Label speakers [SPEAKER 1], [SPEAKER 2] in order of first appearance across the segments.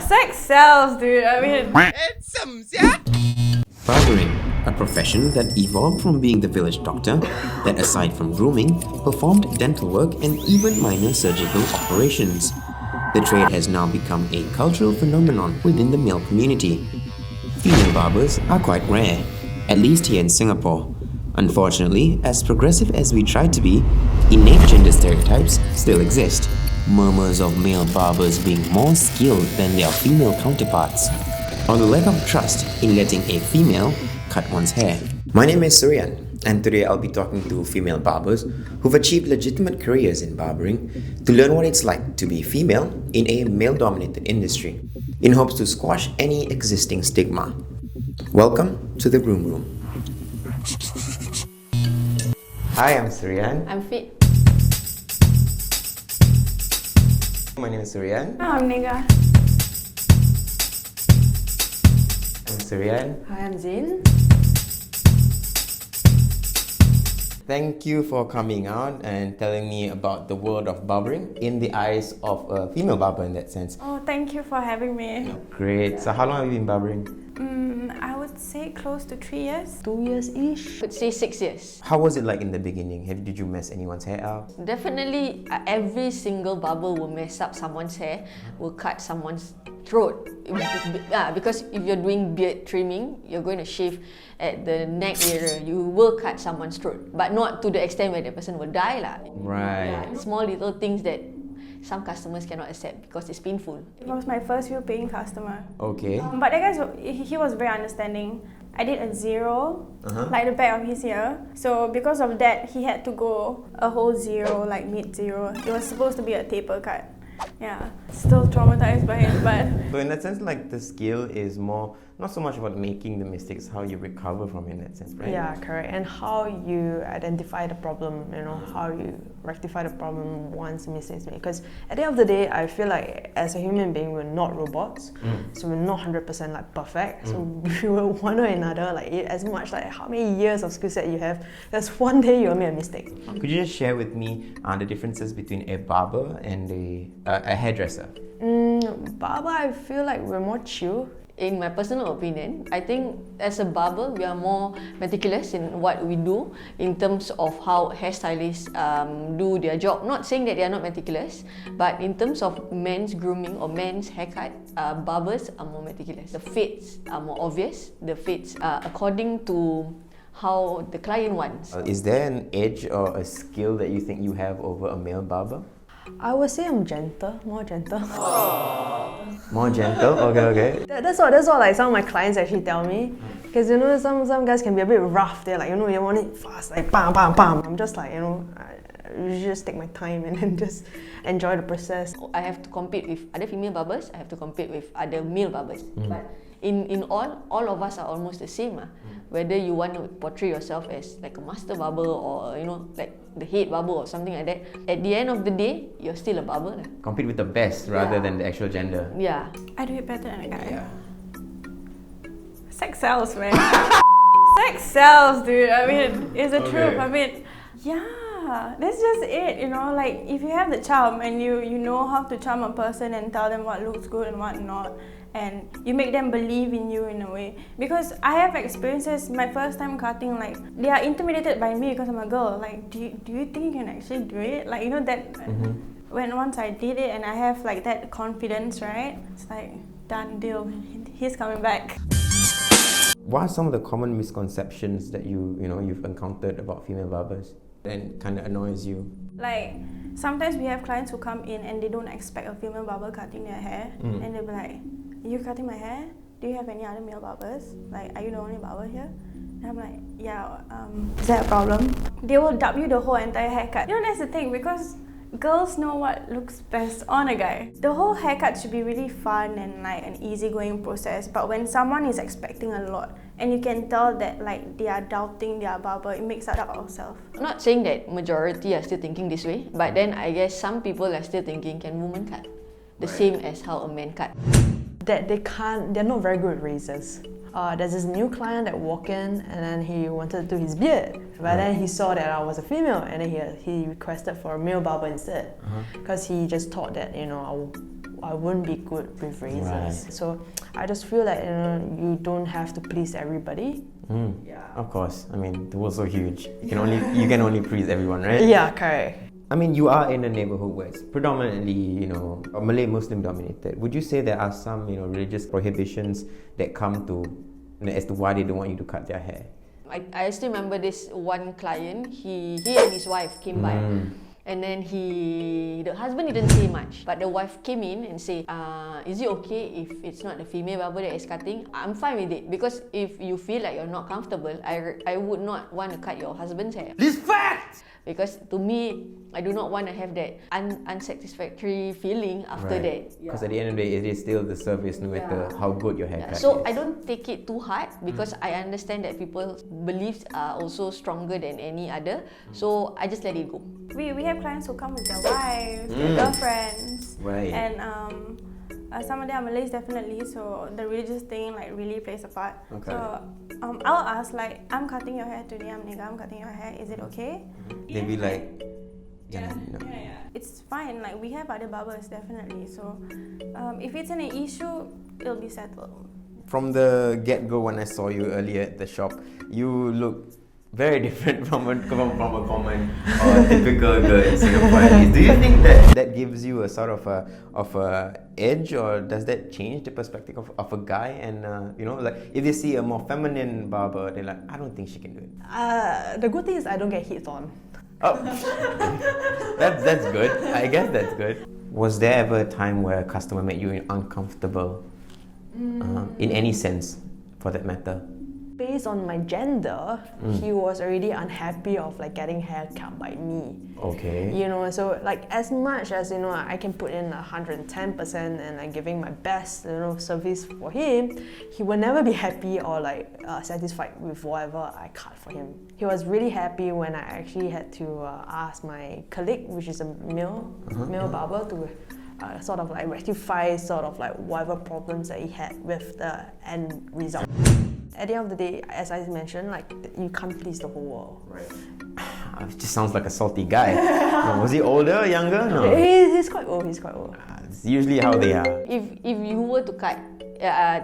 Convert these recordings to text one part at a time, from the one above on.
[SPEAKER 1] Sex sells, dude. I mean,
[SPEAKER 2] Hensem, yeah?
[SPEAKER 3] Barbering, a profession that evolved from being the village doctor that, aside from grooming, performed dental work and even minor surgical operations. The trade has now become a cultural phenomenon within the male community. Female barbers are quite rare, at least here in Singapore. Unfortunately, as progressive as we try to be, innate gender stereotypes still exist. Murmurs of male barbers being more skilled than their female counterparts, or the lack of trust in letting a female cut one's hair. My name is Suryan, and today I'll be talking to female barbers who've achieved legitimate careers in barbering to learn what it's like to be female in a male-dominated industry, in hopes to squash any existing stigma. Welcome to the Groom Room. Hi, I'm Suryan.
[SPEAKER 1] I'm fit.
[SPEAKER 3] My name is Suryan.
[SPEAKER 1] Oh, I'm Nega.
[SPEAKER 3] I'm Suryan.
[SPEAKER 1] Hi, I'm Zin.
[SPEAKER 3] Thank you for coming out and telling me about the world of barbering in the eyes of a female barber in that sense.
[SPEAKER 1] Oh, thank you for having me.
[SPEAKER 3] Great. So how long have you been barbering?
[SPEAKER 1] I would say close to 3 years.
[SPEAKER 4] 2 years-ish.
[SPEAKER 5] Could say 6 years.
[SPEAKER 3] How was it like in the beginning? Did you mess anyone's hair out?
[SPEAKER 5] Definitely, every single barber will mess up someone's hair, will cut someone's throat. Because if you're doing beard trimming, you're going to shave at the neck area, you will cut someone's throat, but not to the extent where the person will die lah.
[SPEAKER 3] Right.
[SPEAKER 5] Yeah, small little things that some customers cannot accept because it's painful.
[SPEAKER 1] He was my first real paying customer.
[SPEAKER 3] Okay.
[SPEAKER 1] But that guy, he was very understanding. I did a zero, like the back of his ear. So because of that, he had to go a whole zero, like mid-zero. It was supposed to be a taper cut. Yeah, still traumatized by it, but...
[SPEAKER 3] So in that sense, like the skill is more, not so much about making the mistakes, how you recover from it in that sense, right?
[SPEAKER 4] Yeah, correct. And how you identify the problem, how you rectify the problem once mistakes made. Because at the end of the day, I feel like as a human being, we're not robots. So we're not 100% like perfect. So we will one or another, like as much like how many years of skill set you have, there's one day you'll make a mistake.
[SPEAKER 3] Could you just share with me the differences between a barber and a hairdresser?
[SPEAKER 4] Barber, I feel like we're more chill.
[SPEAKER 5] In my personal opinion, I think as a barber, we are more meticulous in what we do in terms of how hairstylists do their job. Not saying that they are not meticulous, but in terms of men's grooming or men's haircut, barbers are more meticulous. The fades are more obvious. The fades are according to how the client wants.
[SPEAKER 3] Is there an edge or a skill that you think you have over a male barber?
[SPEAKER 4] I would say I'm gentle, more gentle.
[SPEAKER 3] More gentle? Okay.
[SPEAKER 4] That's what like some of my clients actually tell me. Because some guys can be a bit rough. They're like, they want it fast, like bam, bam, bam. I'm just like, I just take my time and then just enjoy the process.
[SPEAKER 5] I have to compete with other female barbers. I have to compete with other male barbers. But in all of us are almost the same. Whether you want to portray yourself as like a master barber or like the head barber or something like that, at the end of the day, you're still a barber.
[SPEAKER 3] Compete with the best rather than the actual gender.
[SPEAKER 5] Yeah.
[SPEAKER 1] I do it better than a guy. Sex sells, man. Sex sells, dude. I mean, it's the truth. I mean, yeah, that's just it, like if you have the charm and you know how to charm a person and tell them what looks good and what not, and you make them believe in you in a way. Because I have experiences, my first time cutting, like they are intimidated by me because I'm a girl. Like, do you think you can actually do it? Like, that when once I did it and I have like that confidence, right? It's like done deal. He's coming back.
[SPEAKER 3] What are some of the common misconceptions that you've encountered about female barbers and kind of annoys you? Like,
[SPEAKER 1] sometimes we have clients who come in and they don't expect a female barber cutting their hair, and they'll be like, "You cutting my hair? Do you have any other male barbers? Like, are you the only barber here?" And I'm like, "Yeah, is that a problem?" They will dub you the whole entire haircut. That's the thing, because girls know what looks best on a guy. The whole haircut should be really fun and like an easygoing process, but when someone is expecting a lot and you can tell that like they are doubting their barber, it makes us doubt ourselves.
[SPEAKER 5] I'm not saying that majority are still thinking this way, but then I guess some people are still thinking, can women cut? The same as how a man cut.
[SPEAKER 4] That they're not very good at razors. There's this new client that walked in and then he wanted to do his beard, but then he saw that I was a female and then he requested for a male barber instead, because he just thought that I wouldn't be good with razors.
[SPEAKER 2] Right.
[SPEAKER 4] So I just feel like you don't have to please everybody.
[SPEAKER 2] Of course. I mean, the world's so huge. You can only please everyone, right?
[SPEAKER 4] Yeah, correct.
[SPEAKER 2] I mean, you are in a neighborhood where it's predominantly, Malay Muslim dominated. Would you say there are some, religious prohibitions that come to, as to why they don't want you to cut their hair?
[SPEAKER 5] I still remember this one client. He and his wife came by. And then the husband didn't say much, but the wife came in and say, is it okay if it's not the female barber that is cutting? I'm fine with it, because if you feel like you're not comfortable, I would not want to cut your husband's hair.
[SPEAKER 2] This fact!
[SPEAKER 5] Because to me, I do not want to have that unsatisfactory feeling after that.
[SPEAKER 2] Because at the end of the day, it is still the service, no matter how good your haircut
[SPEAKER 5] So
[SPEAKER 2] is.
[SPEAKER 5] I don't take it too hard, because I understand that people's beliefs are also stronger than any other. So I just let it go.
[SPEAKER 1] We have clients who come with their wives, their girlfriends,
[SPEAKER 2] Right.
[SPEAKER 1] and some of them are Malays definitely. So the religious thing really plays a part.
[SPEAKER 2] Okay.
[SPEAKER 1] So I'll ask I'm cutting your hair today. I'm cutting your hair. Is it okay?
[SPEAKER 2] They'd be like,
[SPEAKER 1] Yeah. It's fine. We have other barbers definitely. So if it's an issue, it'll be settled.
[SPEAKER 2] From the get-go, when I saw you earlier at the shop, you look very different from a common or typical girl in Singapore. Do you think that gives you a sort of a edge, or does that change the perspective of a guy? And if they see a more feminine barber, they're like, I don't think she can do it.
[SPEAKER 4] The good thing is I don't get hit on.
[SPEAKER 2] Oh, that's good. I guess that's good. Was there ever a time where a customer made you uncomfortable, in any sense, for that matter?
[SPEAKER 4] Based on my gender, he was already unhappy of getting hair cut by me.
[SPEAKER 2] Okay.
[SPEAKER 4] So as much as I can put in 110% and giving my best service for him, he will never be happy or satisfied with whatever I cut for him. He was really happy when I actually had to ask my colleague, which is a male barber, to rectify whatever problems that he had with the end result. At the end of the day, as I mentioned, you can't please the whole world.
[SPEAKER 2] Right. It just sounds like a salty guy. Was he older, younger? No.
[SPEAKER 4] He's quite old.
[SPEAKER 2] It's usually how they are.
[SPEAKER 5] If you were to cut,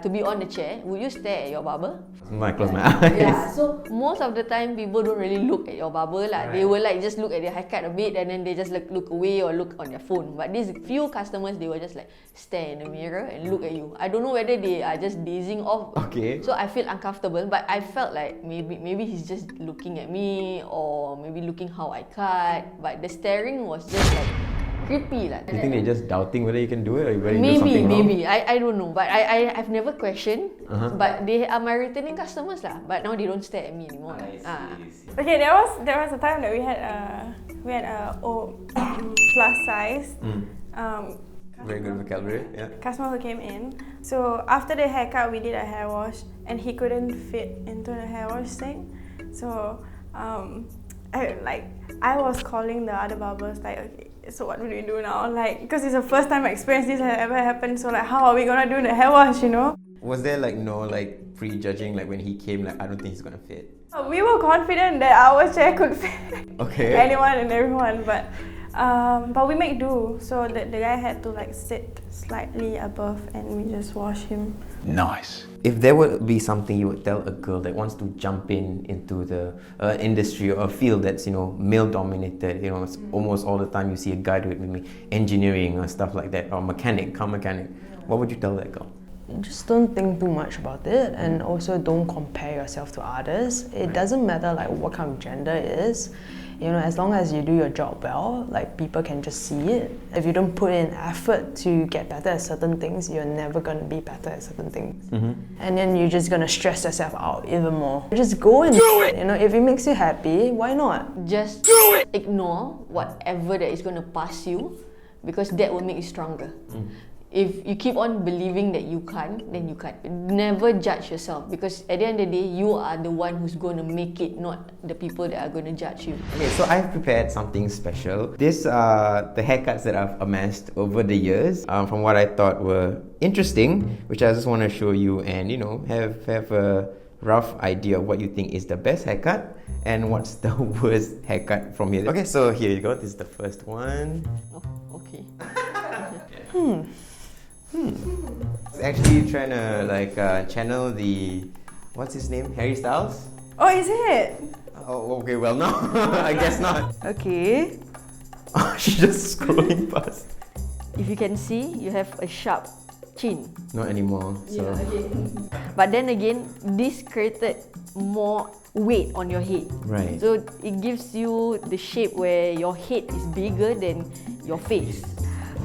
[SPEAKER 5] to be on the chair, would you stare at your barber?
[SPEAKER 2] I close my eyes.
[SPEAKER 5] Yeah, so most of the time people don't really look at your barber lah. They will just look at their haircut a bit, and then they just look away or look on their phone. But these few customers, they will just stare in the mirror and look at you. I don't know whether they are just dazing off.
[SPEAKER 2] Okay.
[SPEAKER 5] So I feel uncomfortable, but I felt like maybe he's just looking at me, or maybe looking how I cut. But the staring was just creepy lah.
[SPEAKER 2] Do you think they're just doubting whether you can do it, or whether you do something wrong?
[SPEAKER 5] Maybe. I don't know. But I've never questioned. But they are my returning customers lah. But now they don't stare at me anymore.
[SPEAKER 1] Okay, there was a time that we had a plus size.
[SPEAKER 2] Very good vocabulary. Yeah.
[SPEAKER 1] Customer who came in. So after the haircut, we did a hair wash, and he couldn't fit into the hair wash thing. So I was calling the other barbers okay, so what do we do now? Because it's the first time I experienced this had ever happened. So how are we gonna do the hair wash?
[SPEAKER 2] Was there no prejudging when he came I don't think he's gonna fit?
[SPEAKER 1] We were confident that our chair could fit anyone and everyone, but we make do. So the guy had to sit slightly above, and we just wash him.
[SPEAKER 2] Nice. If there would be something you would tell a girl that wants to jump into the industry or a field that's male dominated, it's almost all the time you see a guy do it, maybe engineering or stuff like that, or car mechanic, what would you tell that girl?
[SPEAKER 4] Just don't think too much about it, and also don't compare yourself to others. It doesn't matter what kind of gender it is. As long as you do your job well, people can just see it. If you don't put in effort to get better at certain things, you're never going to be better at certain things. And then you're just going to stress yourself out even more. Just go and do it. If it makes you happy, why not?
[SPEAKER 5] Just ignore whatever that is going to pass you, because that will make you stronger. If you keep on believing that you can't, then you can't. Never judge yourself, because at the end of the day, you are the one who's going to make it, not the people that are going to judge you.
[SPEAKER 2] Okay, so I've prepared something special. These are the haircuts that I've amassed over the years, from what I thought were interesting, which I just want to show you and have a rough idea of what you think is the best haircut and what's the worst haircut from here. Okay, so here you go. This is the first one.
[SPEAKER 5] Oh, okay.
[SPEAKER 2] Actually trying to like channel the, what's his name? Harry Styles?
[SPEAKER 1] Oh, is it?
[SPEAKER 2] Oh, okay, well no, I guess not.
[SPEAKER 4] Okay.
[SPEAKER 2] She's just scrolling past.
[SPEAKER 5] If you can see, you have a sharp chin.
[SPEAKER 2] Not anymore, so.
[SPEAKER 5] But then again, this created more weight on your head.
[SPEAKER 2] Right.
[SPEAKER 5] So it gives you the shape where your head is bigger than your face.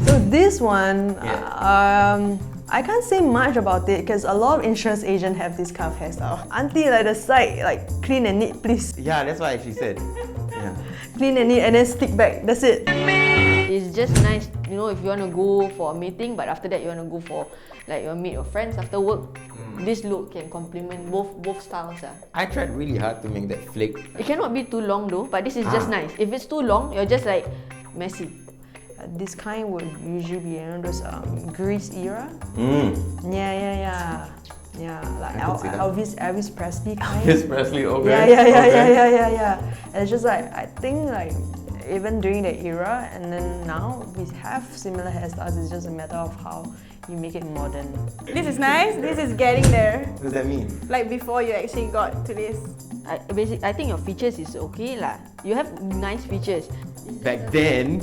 [SPEAKER 4] So this one,
[SPEAKER 2] Yeah.
[SPEAKER 4] I can't say much about it because a lot of insurance agents have this kind of hairstyle. Auntie, like the side, like clean and neat, please.
[SPEAKER 2] Yeah, that's what I actually said. Yeah.
[SPEAKER 4] Clean and neat and then stick back. That's it.
[SPEAKER 5] It's just nice, you know, if you want to go for a meeting, but after that you want to go for, like, you meet your friends after work. This look can complement both styles.
[SPEAKER 2] I tried really hard to make that flick.
[SPEAKER 5] It cannot be too long though, but this is just nice. If it's too long, you're just like messy.
[SPEAKER 4] This kind would usually be, you know, those Grease era. Yeah. Like
[SPEAKER 2] I could see that.
[SPEAKER 4] Elvis Presley kind.
[SPEAKER 2] Elvis Presley, okay.
[SPEAKER 4] Yeah. And it's just like, I think like even during the era and then now we have similar hairstyles. It's just a matter of how you make it modern.
[SPEAKER 1] This is nice. This is getting there.
[SPEAKER 2] What does that mean?
[SPEAKER 1] Like before you actually got to this.
[SPEAKER 5] I think your features is okay lah. You have nice features.
[SPEAKER 2] Back then,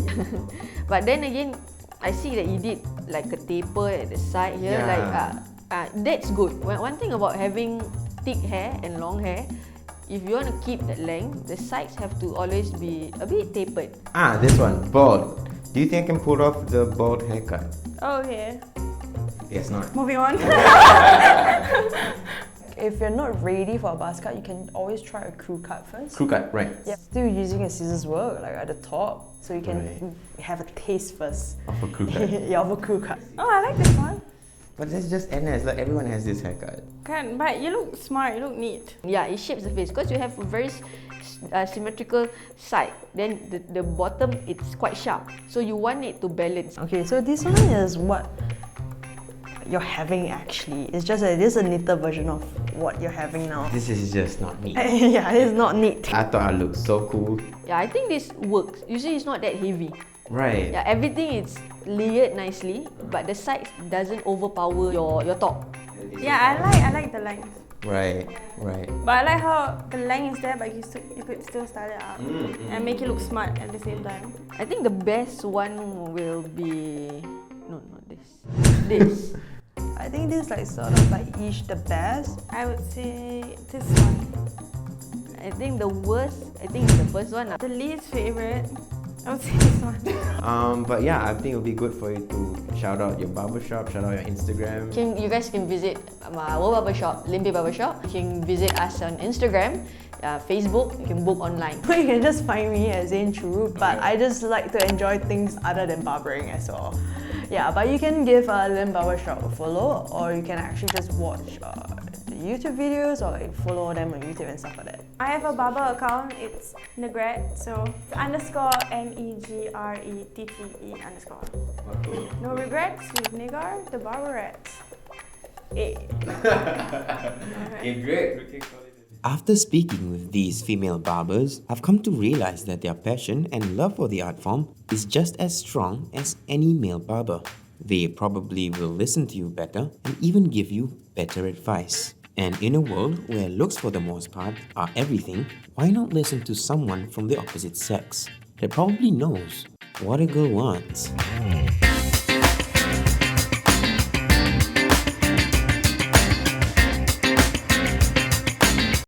[SPEAKER 5] But then again, I see that you did like a taper at the side here.
[SPEAKER 2] Yeah.
[SPEAKER 5] Like that's good. One thing about having thick hair and long hair, if you want to keep that length, the sides have to always be a bit tapered.
[SPEAKER 2] this one, bald. Do you think I can pull off the bald haircut?
[SPEAKER 1] Oh, okay.
[SPEAKER 2] Yes, not.
[SPEAKER 1] Moving on.
[SPEAKER 4] If you're not ready for a buzz cut, you can always try a crew cut first.
[SPEAKER 2] Crew cut, right.
[SPEAKER 4] Yeah, still using a scissors work like at the top, so you can have a taste first.
[SPEAKER 2] Of a crew cut.
[SPEAKER 4] Yeah, of a crew cut.
[SPEAKER 1] Oh, I like this one.
[SPEAKER 2] But that's just NS, like everyone has this haircut.
[SPEAKER 1] But you look smart. You look neat.
[SPEAKER 5] Yeah, it shapes the face because you have a very symmetrical side. Then the bottom, it's quite sharp. So you want it to balance.
[SPEAKER 4] Okay, so this one is what you're having actually. It's just this is a neater version of what you're having now.
[SPEAKER 2] This is just not me.
[SPEAKER 4] Yeah, it's not neat.
[SPEAKER 2] I thought I looked so cool.
[SPEAKER 5] Yeah, I think this works. Usually it's not that heavy.
[SPEAKER 2] Right.
[SPEAKER 5] Yeah, everything is layered nicely, but the sides doesn't overpower your top.
[SPEAKER 1] Yeah, I like the length.
[SPEAKER 2] Right.
[SPEAKER 1] But I like how the length is there, but you could still style it up and make it look smart at the same time.
[SPEAKER 5] I think the best one will be no, not this. This.
[SPEAKER 4] I think this is like sort of like each the best.
[SPEAKER 1] I would say this one.
[SPEAKER 5] I think the worst. I think it's the first one.
[SPEAKER 1] The least favorite, I would say this one.
[SPEAKER 2] But yeah, I think it would be good for you to shout out your barbershop, shout out your Instagram.
[SPEAKER 5] You guys can visit our barbershop, Limpi Barbershop. You can visit us on Instagram, Facebook. You can book online.
[SPEAKER 4] You can just find me as Zain Churu, but I just like to enjoy things other than barbering as well. Yeah, but you can give Lim Barbershop a follow, or you can actually just watch the YouTube videos or like follow them on YouTube and stuff like that.
[SPEAKER 1] I have a barber account. It's Negret, so it's _NEGRETTE_. No regrets with Negar, the barberettes.
[SPEAKER 2] Great.
[SPEAKER 3] After speaking with these female barbers, I've come to realize that their passion and love for the art form is just as strong as any male barber. They probably will listen to you better and even give you better advice. And in a world where looks for the most part are everything, why not listen to someone from the opposite sex that probably knows what a girl wants?